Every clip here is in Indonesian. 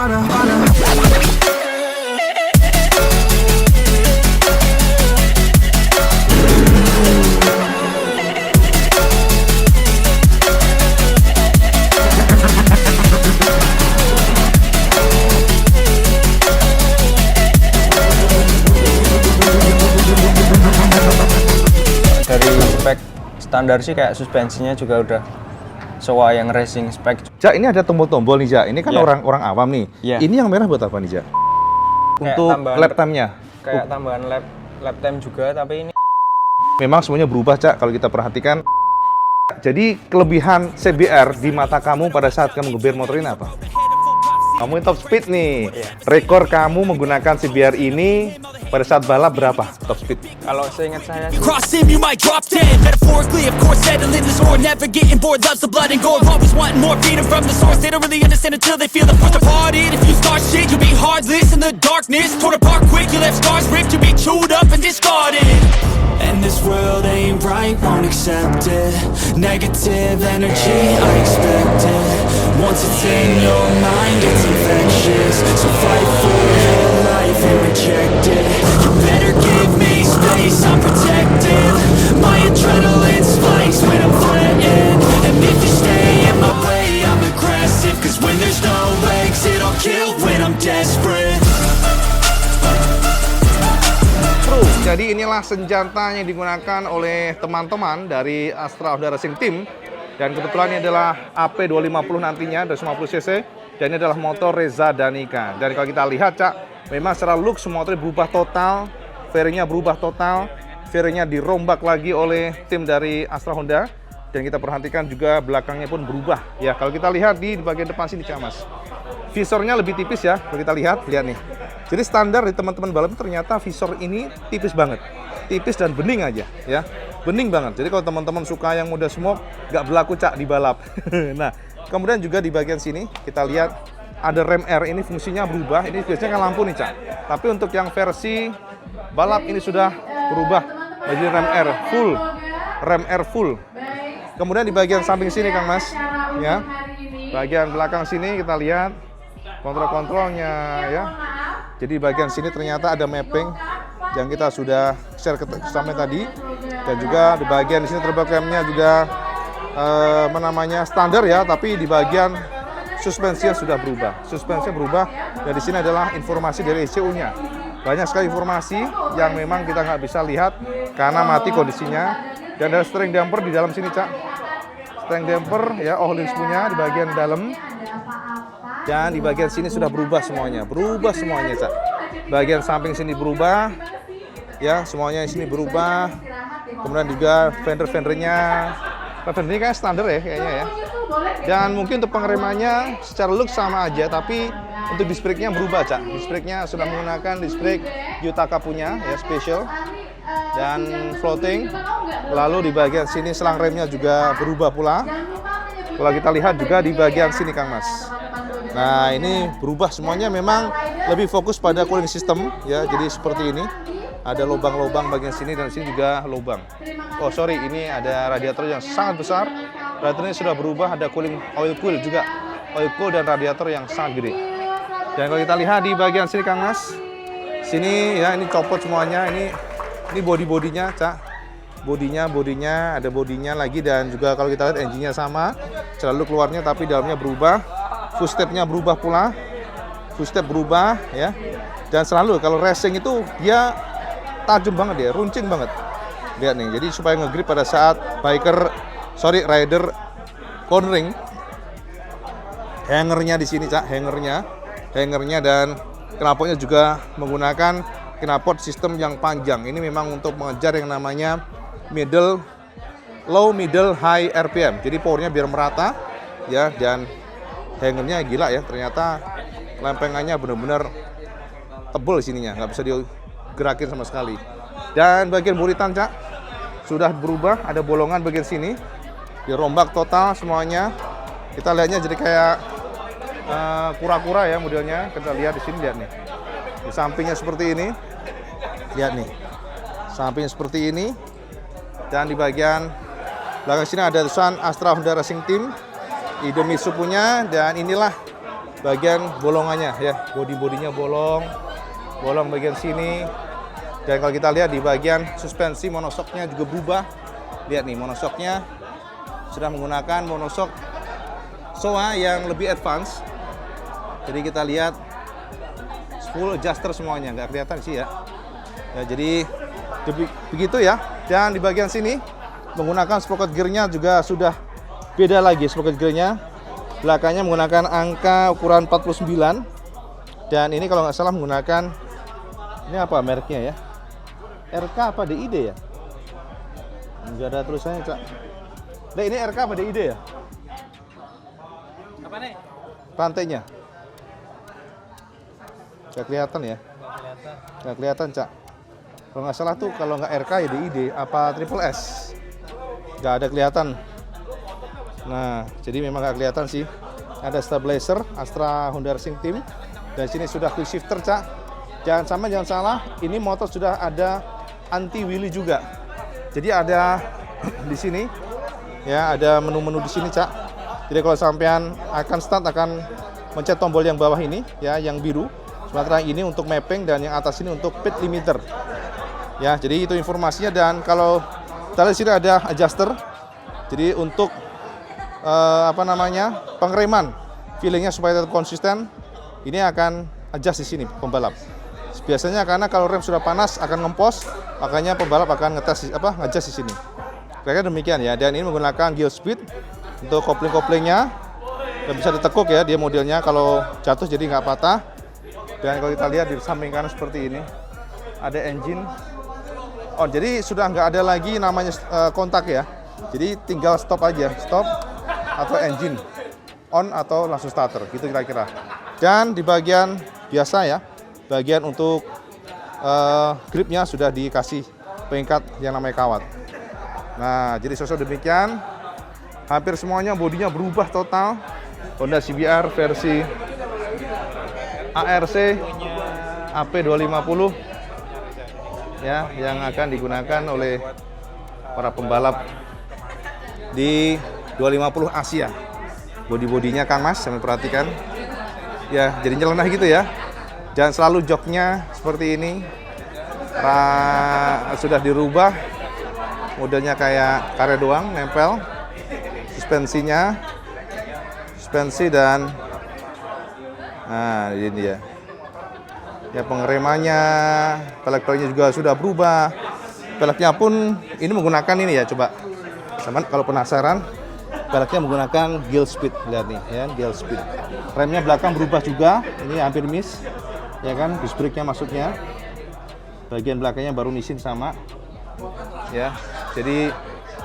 Dari spek standar sih kayak suspensinya juga udah sesuai yang racing spek. Jak, ini ada tombol-tombol nih, Jak. Ini kan orang awam nih. Ini yang merah buat apa nih, Jak? Untuk lap time-nya. Kayak tambahan lap time juga, tapi ini memang semuanya berubah, Cak, kalau kita perhatikan. Jadi kelebihan CBR di mata kamu pada saat kamu ngebir motor ini apa? Kamu top speed nih. Rekor kamu menggunakan CBR ini pada saat balap berapa top speed? kalau seingat saya Cross him, you might drop dead. Metaphorically, of course, settling the score. Never getting bored, loves the blood and gore. Always wanting more, feeding from the source. They don't really understand until they feel the force to part it. If you start shit, you'll be heartless in the darkness. Torn apart quick, you left scars ripped. You'll be chewed up and discarded. And this world ain't right, won't accept it. Negative energy, I expect it. Once it's in your mind, it's infectious. So fight for your life and reject it. You better give me space, I'm protected. My adrenaline spikes when I'm threatened. And if you stay in my way, I'm aggressive. Cause when there's no exit, I'll kill when I'm desperate. Jadi inilah senjata yang digunakan oleh teman-teman dari Astra Honda Racing Team. Dan kebetulan ini adalah AP250 nantinya, 250cc. Dan ini adalah motor Reza Danica. Dan kalau kita lihat, Cak, memang secara look semua motor berubah total. Fairingnya berubah total. Fairingnya dirombak lagi oleh tim dari Astra Honda. Dan kita perhatikan juga belakangnya pun berubah. Ya, kalau kita lihat di bagian depan sini, Cak, Mas. Visornya lebih tipis ya, kalau kita lihat nih. Jadi standar di teman-teman balap ternyata visor ini tipis banget. Tipis dan bening aja ya. Bening banget. Jadi kalau teman-teman suka yang muda smoke, nggak berlaku, Cak, di balap. Nah, kemudian juga di bagian sini kita lihat ada rem R, ini fungsinya berubah. Ini biasanya kan lampu nih, Cak. Tapi untuk yang versi balap ini sudah berubah menjadi rem R full. Rem R full. Kemudian di bagian samping sini, Kang Mas, ya. Bagian belakang sini kita lihat kontrol-kontrolnya ya. Jadi bagian sini ternyata ada mapping yang kita sudah share ke sampai tadi, dan juga di bagian di sini turbo cam-nya juga standar ya, tapi di bagian suspensinya sudah berubah. Suspensinya berubah, dan di sini adalah informasi dari ECU-nya. Banyak sekali informasi yang memang kita nggak bisa lihat karena mati kondisinya. Dan ada steering damper di dalam sini, Cak. Steering damper ya, Öhlins punya di bagian dalam. Dan di bagian sini sudah berubah semuanya. Berubah semuanya, Cak. Bagian samping sini berubah. Ya, semuanya di sini berubah. Kemudian juga fender-fendernya. Fendernya kayak standar ya kayaknya ya. Dan mungkin untuk pengeremannya secara look sama aja, tapi untuk disc brake-nya berubah, Cak. Disc brake-nya sudah menggunakan disc brake Yutaka punya ya, special. Dan floating. Lalu di bagian sini selang remnya juga berubah pula. Kalau kita lihat juga di bagian sini, Kang Mas. Nah, ini berubah semuanya, memang lebih fokus pada cooling system ya. Jadi seperti ini. Ada lubang-lubang bagian sini, dan sini juga lubang. Oh, sorry, ini ada radiator yang sangat besar. Radiatornya sudah berubah, ada cooling oil cool juga. Oil cool dan radiator yang sangat gede. Dan kalau kita lihat di bagian sini, Kang Mas. Sini ya, ini copot semuanya. Ini body-bodinya, Cak. Bodinya ada bodinya lagi, dan juga kalau kita lihat engine-nya sama. Selalu keluarnya tapi dalamnya berubah. Footstep-nya berubah pula. Footstep berubah ya. Dan selalu kalau racing itu dia tajam banget ya, runcing banget. Lihat nih, jadi supaya nge-grip pada saat rider cornering. Hangernya di sini, Cak, hangernya dan knalpotnya juga menggunakan knalpot sistem yang panjang. Ini memang untuk mengejar yang namanya low, middle, high RPM. Jadi powernya biar merata ya, dan hangernya gila ya, ternyata lempengannya benar-benar tebal sininya, nggak bisa digerakin sama sekali. Dan bagian buritan, Cak, sudah berubah, ada bolongan bagian sini, dirombak total semuanya. Kita lihatnya jadi kayak kura-kura ya modelnya. Kita lihat di sini, lihat nih, di sampingnya seperti ini, lihat nih, sampingnya seperti ini. Dan di bagian belakang sini ada tulisan Astra Honda Racing Team, Idemitsu punya. Dan inilah bagian bolongannya ya, bodinya bolong bagian sini. Dan kalau kita lihat di bagian suspensi monoshocknya juga berubah. Lihat nih, monoshocknya sudah menggunakan monoshock SOA yang lebih advance. Jadi kita lihat full adjuster semuanya, nggak kelihatan sih ya. Jadi begitu ya. Dan di bagian sini menggunakan sprocket gearnya juga sudah beda lagi sprocket gearnya. Belakangnya menggunakan angka ukuran 49. Dan ini kalau nggak salah menggunakan, ini apa mereknya ya? RK apa DID ya? Nggak ada tulisannya, Cak. Nah, ini RK apa DID ya? Apa nih? Rantainya. Nggak kelihatan ya? Nggak kelihatan, Cak. Kalau nggak salah tuh, kalau nggak RK ya DID, apa Triple S. Nggak ada kelihatan. Nah, jadi memang nggak kelihatan sih. Ada stabilizer Astra Honda Racing Team. Dan sini sudah quick shifter, Cak. Jangan salah, ini motor sudah ada anti wheelie juga. Jadi ada di sini, ya ada menu-menu di sini, Cak. Jadi kalau sampean akan start, akan mencet tombol yang bawah ini, ya, yang biru. Sementara ini untuk mapping dan yang atas ini untuk speed limiter. Ya, jadi itu informasinya. Dan kalau kita lihat sini ada adjuster. Jadi untuk pengereman, feelingnya supaya tetap konsisten, ini akan adjust di sini pembalap. Biasanya karena kalau rem sudah panas akan ngempos, makanya pembalap akan nge-adjust di sini. Kira-kira demikian ya. Dan ini menggunakan Gill Speed untuk kopling-koplingnya. Dan bisa ditekuk ya dia modelnya, kalau jatuh jadi nggak patah. Dan kalau kita lihat di samping kanan seperti ini, ada engine on. Jadi sudah nggak ada lagi namanya kontak ya. Jadi tinggal stop aja, stop atau engine on atau langsung starter, gitu kira-kira. Dan di bagian biasa ya, bagian untuk gripnya sudah dikasih pengikat yang namanya kawat. Nah, jadi sosok demikian. Hampir semuanya bodinya berubah total. Honda CBR versi ARC AP250 ya, yang akan digunakan oleh para pembalap di 250 Asia. Bodi-bodinya Kang Mas, sampai perhatikan. Ya, jadi nyeleneh gitu ya. Dan selalu joknya seperti ini. Sudah dirubah. Modelnya kayak karet doang, nempel. Suspensi dan nah ini dia. Ya, pengeremannya, pelek-peleknya juga sudah berubah. Peleknya pun ini menggunakan ini ya, coba. Teman kalau penasaran, peleknya menggunakan Gill Speed, lihat nih ya, Gill Speed. Remnya belakang berubah juga, ini hampir miss, ya kan, disc brake-nya maksudnya. Bagian belakangnya baru nisin sama, ya. Jadi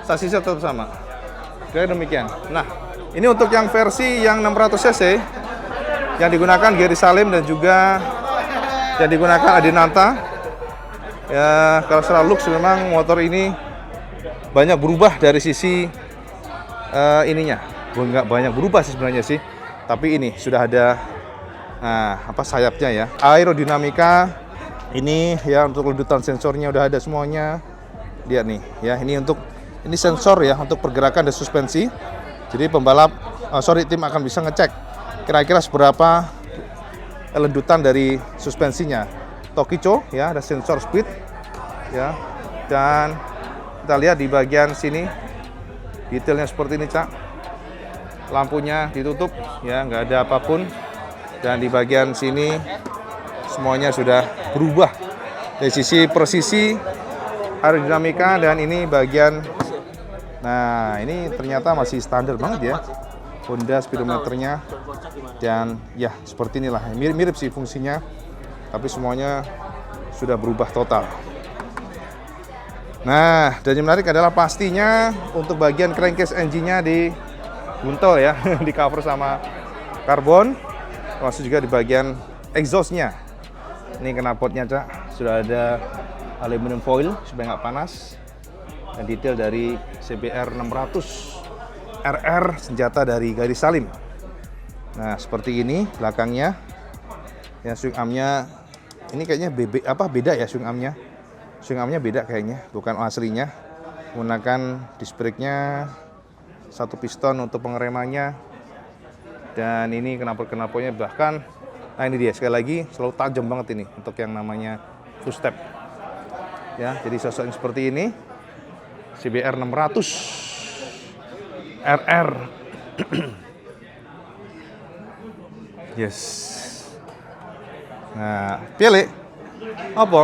sasisnya tetap sama. Kayak demikian. Nah, ini untuk yang versi yang 600 cc yang digunakan Gary Salim dan juga yang digunakan Adinata. Ya, kalau secara looks memang motor ini banyak berubah dari sisi ininya. Nggak banyak berubah sih sebenarnya sih, tapi ini sudah ada sayapnya ya. Aerodinamika ini ya, untuk ledutan sensornya udah ada semuanya. Lihat nih ya, ini sensor ya untuk pergerakan dan suspensi. Jadi tim akan bisa ngecek kira-kira seberapa ledutan dari suspensinya. Tokicho ya, ada sensor speed ya. Dan kita lihat di bagian sini detailnya seperti ini, Cak. Lampunya ditutup ya, nggak ada apapun. Dan di bagian sini semuanya sudah berubah dari sisi presisi, aerodinamika. Dan ini bagian, nah ini ternyata masih standar banget ya, Honda speedometernya. Dan ya seperti inilah, mirip sih fungsinya, tapi semuanya sudah berubah total. Nah, dan yang menarik adalah pastinya untuk bagian crankcase engine-nya di buntel ya, di cover sama karbon. Termasuk juga di bagian exhaust-nya. Ini knalpotnya, Cak, sudah ada aluminium foil supaya nggak panas. Dan detail dari CBR 600 RR, senjata dari Gary Salim. Nah, seperti ini belakangnya. Ya, swing arm-nya ini kayaknya beda ya swing arm-nya. Swing arm-nya beda kayaknya, bukan aslinya. Menggunakan disc brake-nya, satu piston untuk pengeremannya. Dan ini knalpotnya bahkan, nah ini dia sekali lagi selalu tajam banget ini untuk yang namanya footstep. Ya, jadi sosok yang seperti ini CBR 600 RR. Yes. Nah, pilih apa?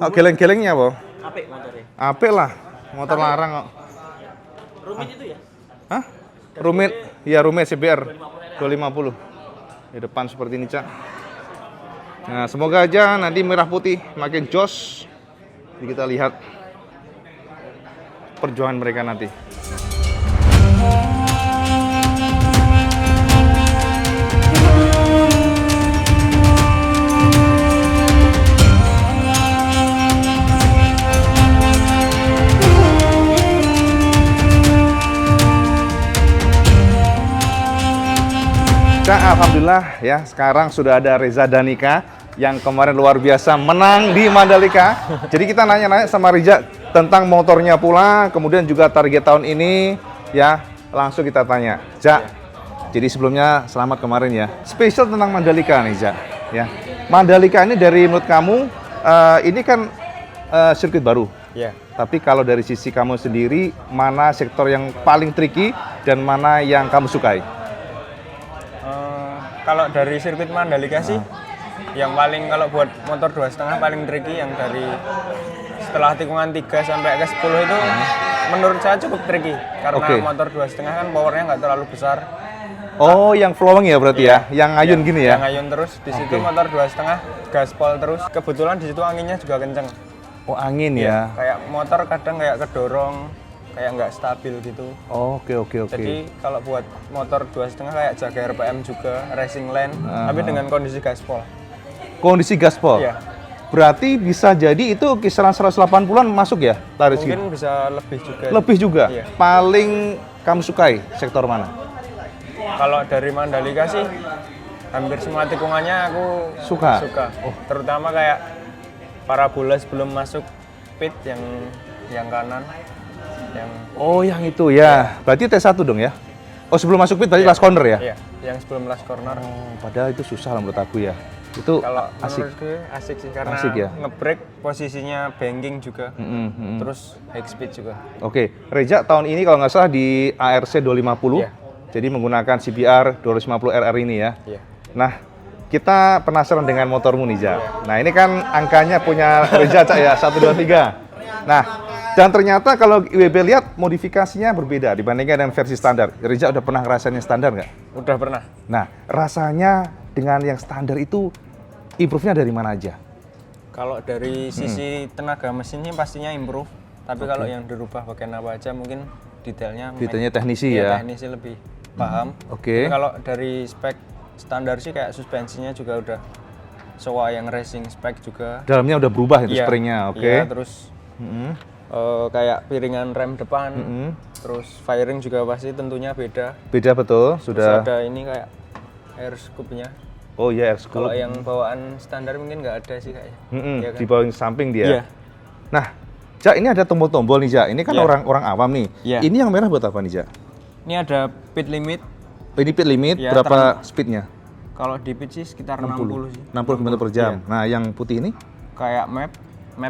Oh, geleng-gelengnya apa? Apik motornya. Apik lah, motor larang kok. Rumit itu ya? Hah? Rumit? Iya, rumit CBR 250. Di depan seperti ini, Cak. Nah, semoga aja nanti merah putih makin jos. Jadi kita lihat perjuangan mereka nanti. Alhamdulillah ya, sekarang sudah ada Reza Danika yang kemarin luar biasa menang di Mandalika. Jadi kita nanya-nanya sama Reza tentang motornya pula, kemudian juga target tahun ini ya, langsung kita tanya. Ja, jadi sebelumnya selamat kemarin ya. Spesial tentang Mandalika nih, Ja. Ya. Mandalika ini dari menurut kamu ini kan sirkuit baru. Ya. Tapi kalau dari sisi kamu sendiri, mana sektor yang paling tricky dan mana yang kamu sukai? Kalau dari sirkuit Mandalika sih, yang paling kalau buat motor 2,5 paling tricky yang dari setelah tikungan 3 sampai ke 10 itu menurut saya cukup tricky. Karena motor 2,5 kan powernya nggak terlalu besar. Oh, yang flowing ya berarti ya? Yang ngayun gini ya? Yang ngayun terus, di situ motor 2,5 gaspol terus. Kebetulan di situ anginnya juga kenceng. Oh, angin ya? Kayak motor kadang kayak kedorong, kayak nggak stabil gitu. Oh, oke. Jadi kalau buat motor 2,5 kayak jaga RPM juga, racing lane, tapi dengan kondisi gaspol. Kondisi gaspol? Iya. Berarti bisa jadi itu kisaran 180-an masuk ya? Laris Mungkin gitu? bisa lebih juga. Lebih juga? Iya. Paling kamu sukai sektor mana? Kalau dari Mandalika sih, hampir semua tikungannya aku Suka? Terutama kayak parabola sebelum masuk pit yang kanan. Oh, yang itu ya. Berarti T1 dong ya? Oh, sebelum masuk pit tadi last corner ya? Iya, yang sebelum last corner. Oh, padahal itu susah lah menurut aku ya. Itu Kalau asik. menurut gue asik sih karena Asik ya? nge-brake posisinya banking juga. Terus high speed juga. Oke, Reza tahun ini kalau nggak salah di ARC 250. Iya. Jadi menggunakan CBR 250 RR ini ya. Iya. Nah, kita penasaran dengan motormu nih, Ja. Nah, ini kan angkanya punya Reza, Cak ya, 1, 2, 3. Nah, dan ternyata kalau IWB lihat modifikasinya berbeda dibandingkan dengan versi standar. Reza udah pernah ngerasain yang standar nggak? Udah pernah. Nah, rasanya dengan yang standar itu improve-nya dari mana aja? Kalau dari sisi tenaga mesinnya pastinya improve. Tapi kalau yang dirubah bagian apa aja mungkin detailnya Teknisi ya? teknisi lebih paham. Oke. Tapi kalau dari spek standar sih kayak suspensinya juga udah sesuai yang racing spek juga. Dalamnya udah berubah itu Iya, springnya, oke. Iya, terus kayak piringan rem depan, terus firing juga pasti tentunya beda. Beda betul, Terus sudah. ada ini kayak air scoop-nya. Oh iya, air Kalau scoop. yang bawaan standar mungkin nggak ada sih kayaknya. Iya kan? Di bawah samping dia. Iya. Nah, Ja, ini ada tombol-tombol nih, Ja. Ini kan Iya. orang awam nih. Iya. Ini yang merah buat apa nih, Ja? Ini ada pit limit. Ini pit limit, Iya, berapa speednya? Kalau di pit sih sekitar 60 sih. 60 km per jam. Iya. Nah, yang putih ini? Kayak map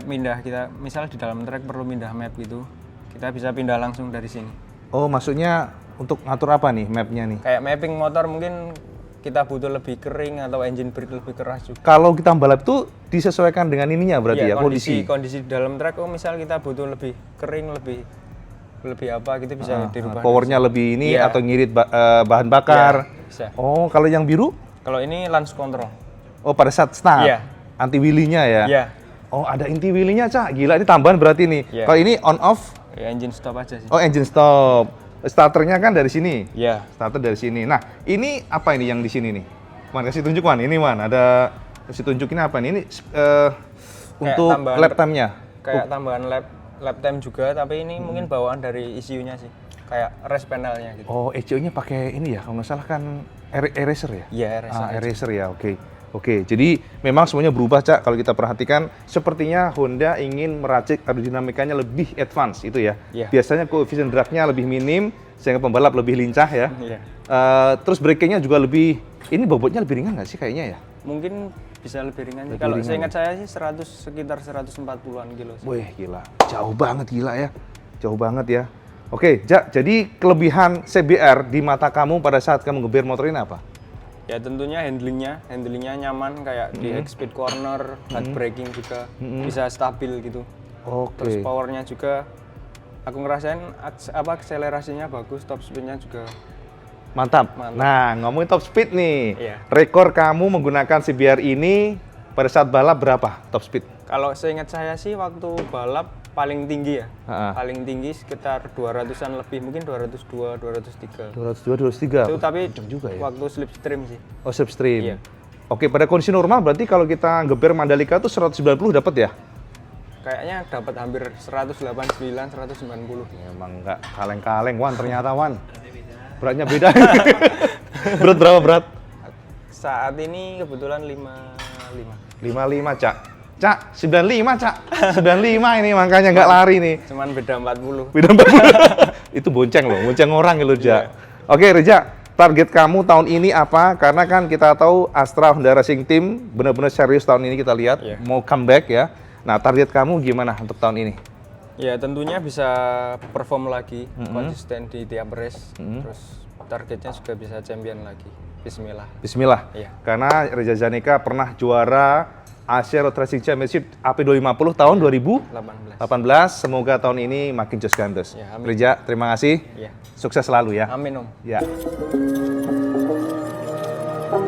pindah kita. Misal di dalam track perlu pindah map gitu. Kita bisa pindah langsung dari sini. Oh, maksudnya untuk ngatur apa nih mapnya nih? Kayak mapping motor mungkin kita butuh lebih kering atau engine brake lebih keras juga. Kalau kita balap tuh disesuaikan dengan ininya berarti ya, kondisi. kondisi di dalam track. Oh, misal kita butuh lebih kering, lebih apa gitu bisa dirubah. Powernya lebih ini Iya. atau ngirit bahan bakar. Iya, bisa. Oh, kalau yang biru? Kalau ini launch control. Oh, pada saat start. Iya. Anti wheelie-nya ya? Iya. Oh, ada anti wheelie-nya, Cak. Gila, ini tambahan berarti nih. Iya. Kalau ini on off? Ya engine stop aja sih. Oh, engine stop. Starternya kan dari sini. Iya. Starter dari sini. Nah, ini apa ini yang di sini nih? Man, kasih tunjuk, Man. Ini, Man. Ada kasih tunjuk ini apa nih? Ini untuk tambahan- lap time-nya. Kayak tambahan lap time juga, tapi ini mungkin bawaan dari ECU-nya sih. Kayak rest panel-nya gitu. Oh, ECU-nya pakai ini ya, kalau nggak salah kan eraser ya? Iya, eraser. Eraser ya, oke. Oke, jadi memang semuanya berubah, Cak. Kalau kita perhatikan, sepertinya Honda ingin meracik aerodinamikanya lebih advance, itu ya. Iya. Biasanya koefisien drag-nya lebih minim, sehingga pembalap lebih lincah ya. Iya. Terus braking-nya juga lebih, ini bobotnya lebih ringan nggak sih kayaknya ya? Mungkin bisa lebih ringan. Lebih Kalau ringan seingat saya sih sekitar 140-an kilo sih. Wih, gila. Jauh banget, gila ya. Jauh banget ya. Oke, Jak, jadi kelebihan CBR di mata kamu pada saat kamu ngebir motor ini apa? Ya tentunya handlingnya nyaman kayak di high speed corner, hard braking juga bisa stabil gitu. Terus Oke. powernya juga aku ngerasain akselerasinya bagus, top speednya juga. Mantap. Mantap. Nah, ngomongin top speed nih. Iya. Rekor kamu menggunakan CBR ini pada saat balap berapa top speed? Kalau seingat saya sih waktu balap paling tinggi ya. Ha-ha. Paling tinggi sekitar 200-an lebih, mungkin 202, 203. 202, 203. Itu tapi Kenceng juga ya. waktu slipstream sih. Oh, slipstream. Iya. Oke, pada kondisi normal berarti kalau kita ngebir Mandalika tuh 190 dapat ya? Kayaknya dapat hampir 189, 190. Emang nggak kaleng-kaleng, Wan, ternyata, Wan. Beratnya beda. Berat berapa berat? Saat ini kebetulan 55. 55, Cak. Cak, 95, Cak. 95 ini makanya nggak lari nih. Cuman beda 40. Beda 40. Itu bonceng loh, bonceng orang ya lo, Jak. Oke, Reza, target kamu tahun ini apa? Karena kan kita tahu Astra Honda Racing Team benar-benar serius tahun ini kita lihat, Iya. mau comeback ya. Nah, target kamu gimana untuk tahun ini? Ya tentunya bisa perform lagi, konsisten di tiap race. Terus targetnya juga bisa champion lagi. Bismillah. Bismillah. Iya. Karena Reza Zanika pernah juara Asia Road Racing Championship AP250 tahun 2018. 18. Semoga tahun ini makin jos gandos. Ya, amin. Reza, terima kasih. Ya. Sukses selalu ya. Amin Om. Ya.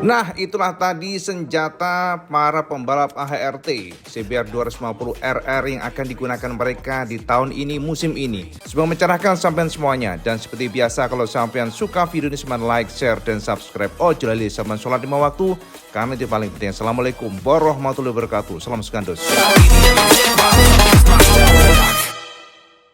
Nah, itulah tadi senjata para pembalap AHRT CBR 250 RR yang akan digunakan mereka di tahun ini, musim ini. Semoga mencerahkan sampean semuanya. Dan seperti biasa, kalau sampean suka video ini, sampean like, share, dan subscribe. Ojo lali sampean sholat 5 waktu, karena itu paling penting. Assalamualaikum warahmatullahi wabarakatuh. Salam segandos.